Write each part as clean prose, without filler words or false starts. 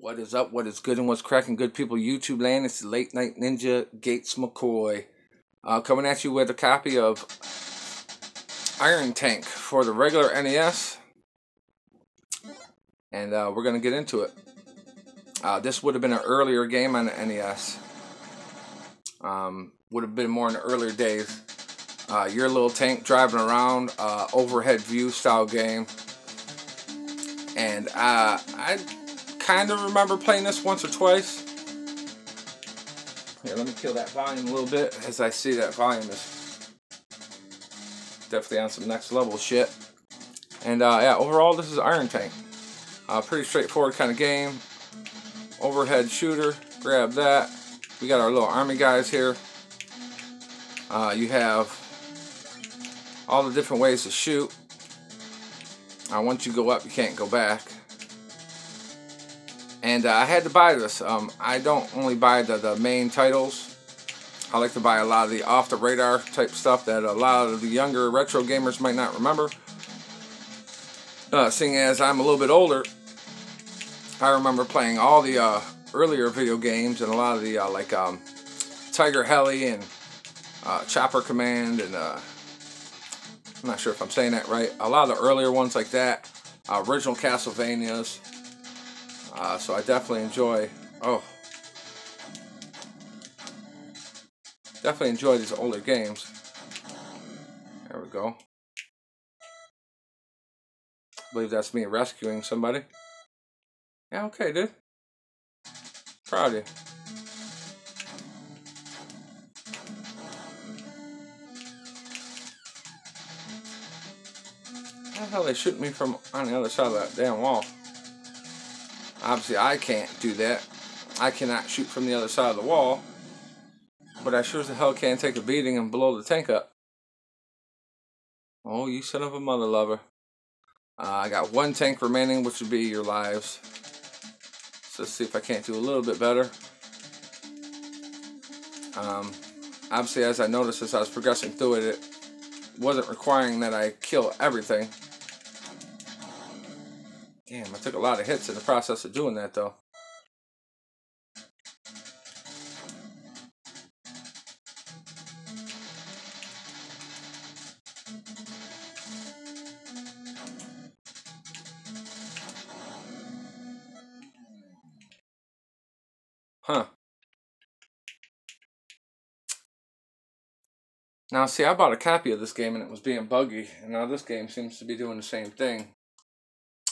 What is up? What is good and what's cracking, good people? YouTube land. It's the Late Night Ninja Gates McCoy, coming at you with a copy of Iron Tank for the regular NES, and we're gonna get into it. This would have been an earlier game on the NES. Would have been more in the earlier days. Your little tank driving around, overhead view style game, and I kind of remember playing this once or twice. Here, let me kill that volume a little bit, as I see that volume is definitely on some next level shit. And yeah, overall this is Iron Tank. Pretty straightforward kind of game. Overhead shooter, grab that. We got our little army guys here. You have all the different ways to shoot. Once you go up, you can't go back. And I had to buy this. I don't only buy the main titles. I like to buy a lot of the off-the-radar type stuff that a lot of the younger retro gamers might not remember. Seeing as I'm a little bit older, I remember playing all the earlier video games and a lot of the like Tiger Heli and Chopper Command, and I'm not sure if I'm saying that right. A lot of the earlier ones like that, original Castlevanias. So I definitely enjoy, these older games. There we go. I believe that's me rescuing somebody. Yeah, okay, dude. Proud of you. How the hell they shoot me from on the other side of that damn wall? Obviously, I can't do that. I cannot shoot from the other side of the wall. But I sure as the hell can take a beating and blow the tank up. Oh, you son of a mother lover. I got one tank remaining, which would be your lives. So let's see if I can't do a little bit better. Obviously, as I noticed as I was progressing through it, it wasn't requiring that I kill everything. Damn, I took a lot of hits in the process of doing that, though. Huh. Now, see, I bought a copy of this game and it was being buggy, and now this game seems to be doing the same thing.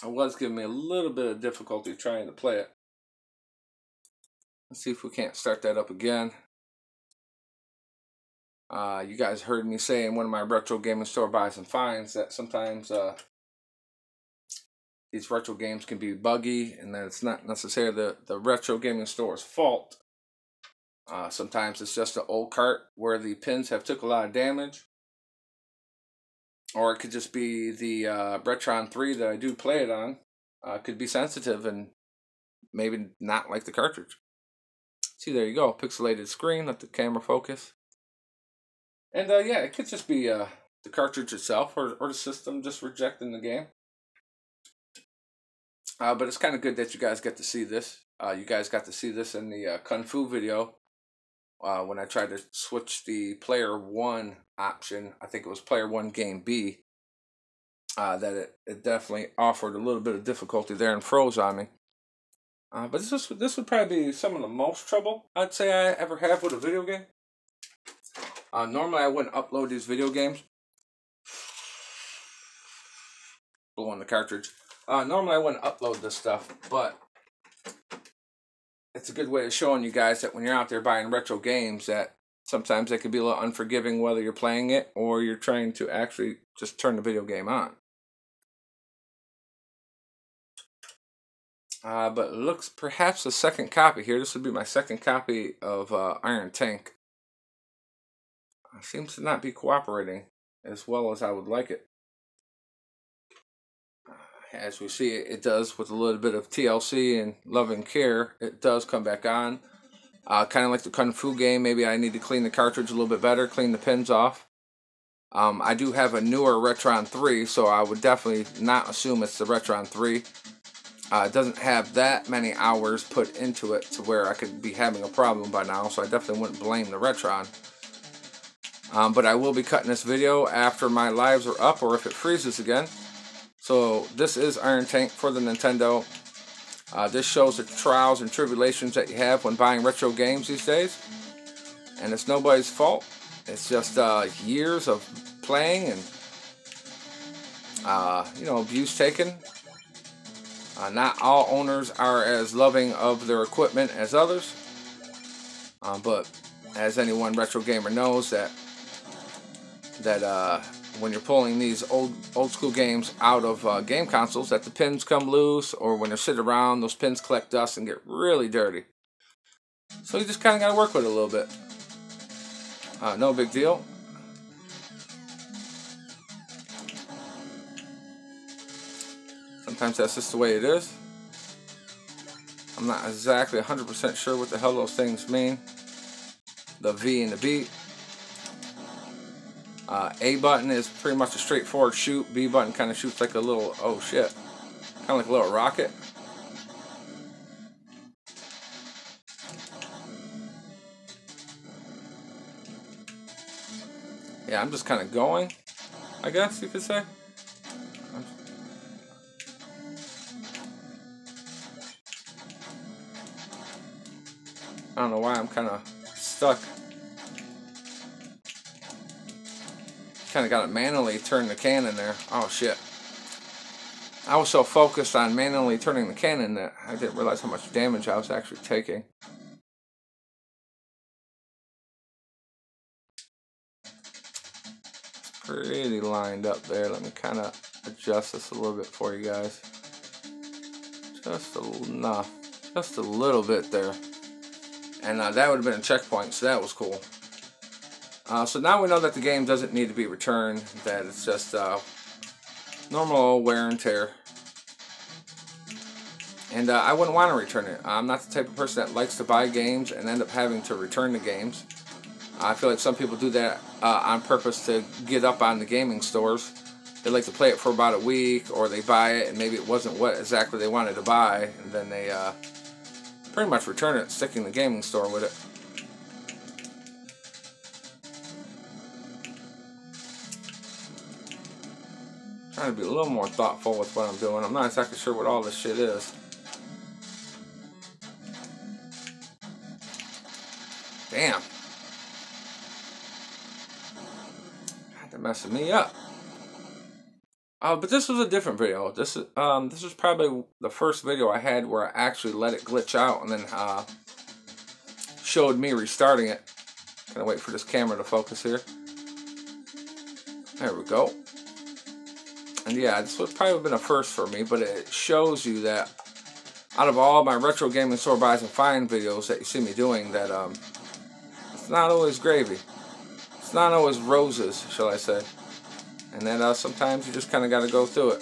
It was giving me a little bit of difficulty trying to play it. Let's see if we can't start that up again. You guys heard me say in one of my retro gaming store buys and finds that sometimes these retro games can be buggy, and that it's not necessarily the retro gaming store's fault. Sometimes it's just an old cart where the pins have took a lot of damage. Or it could just be the Retron 3 that I do play it on. Could be sensitive and maybe not like the cartridge. See, there you go. Pixelated screen. Let the camera focus. And yeah, it could just be the cartridge itself or the system just rejecting the game. But it's kind of good that you guys get to see this. You guys got to see this in the Kung Fu video. When I tried to switch the player 1 option, I think it was player 1 game B, that it definitely offered a little bit of difficulty there and froze on me. But this would probably be some of the most trouble I'd say I ever have with a video game. Normally I wouldn't upload these video games. Blowing the cartridge. Normally I wouldn't upload this stuff, but it's a good way of showing you guys that when you're out there buying retro games, that sometimes they can be a little unforgiving whether you're playing it or you're trying to actually just turn the video game on. But it looks perhaps a second copy here. This would be my second copy of Iron Tank. Seems to not be cooperating as well as I would like it. As we see, it does with a little bit of TLC and love and care. It does come back on. Kind of like the Kung Fu game, maybe I need to clean the cartridge a little bit better, clean the pins off. I do have a newer Retron 3, so I would definitely not assume it's the Retron 3. It doesn't have that many hours put into it to where I could be having a problem by now, so I definitely wouldn't blame the Retron. But I will be cutting this video after my lives are up or if it freezes again. So this is Iron Tank for the Nintendo. This shows the trials and tribulations that you have when buying retro games these days. And it's nobody's fault. It's just years of playing and abuse taken. Not all owners are as loving of their equipment as others, but as anyone retro gamer knows that when you're pulling these old school games out of game consoles, that the pins come loose, or when they're sitting around, those pins collect dust and get really dirty. So you just kind of got to work with it a little bit. No big deal. Sometimes that's just the way it is. I'm not exactly 100% sure what the hell those things mean. The V and the B. A button is pretty much a straightforward shoot. B button kind of shoots like a little, oh shit, kind of like a little rocket. Yeah, I'm just kind of going, I guess you could say. I don't know why I'm kind of stuck. Kind of got to manually turn the can in there. Oh shit. I was so focused on manually turning the can in that I didn't realize how much damage I was actually taking. Pretty lined up there. Let me kind of adjust this a little bit for you guys. Just a little bit there. And that would have been a checkpoint, so that was cool. So now we know that the game doesn't need to be returned, that it's just normal wear and tear. And I wouldn't want to return it. I'm not the type of person that likes to buy games and end up having to return the games. I feel like some people do that on purpose to get up on the gaming stores. They like to play it for about a week, or they buy it and maybe it wasn't what exactly they wanted to buy, and then they pretty much return it, sticking the gaming store with it. Trying to be a little more thoughtful with what I'm doing. I'm not exactly sure what all this shit is. Damn. They're messing me up. But this was a different video. This is probably the first video I had where I actually let it glitch out and then showed me restarting it. Gonna wait for this camera to focus here. There we go. And yeah, this would probably have been a first for me, but it shows you that out of all my retro gaming store buys and find videos that you see me doing, that it's not always gravy. It's not always roses, shall I say. And then sometimes you just kind of got to go through it.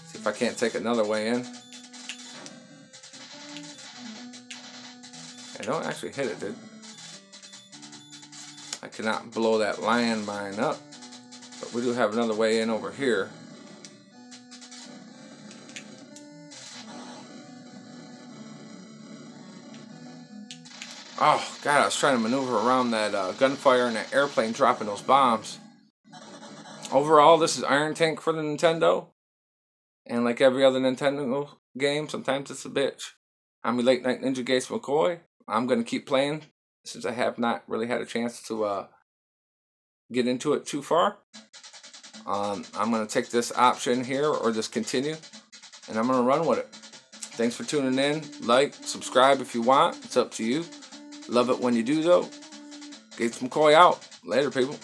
See if I can't take another way in. I don't actually hit it, dude. I cannot blow that landmine up. But we do have another way in over here. Oh, God, I was trying to maneuver around that gunfire and that airplane dropping those bombs. Overall, this is Iron Tank for the Nintendo. And like every other Nintendo game, sometimes it's a bitch. I'm your Late Night Ninja Gates McCoy. I'm going to keep playing since I have not really had a chance to get into it too far. I'm going to take this option here, or just continue, and I'm going to run with it. Thanks for tuning in. Like, subscribe if you want. It's up to you. Love it when you do, though. Gates McCoy out. Later, people.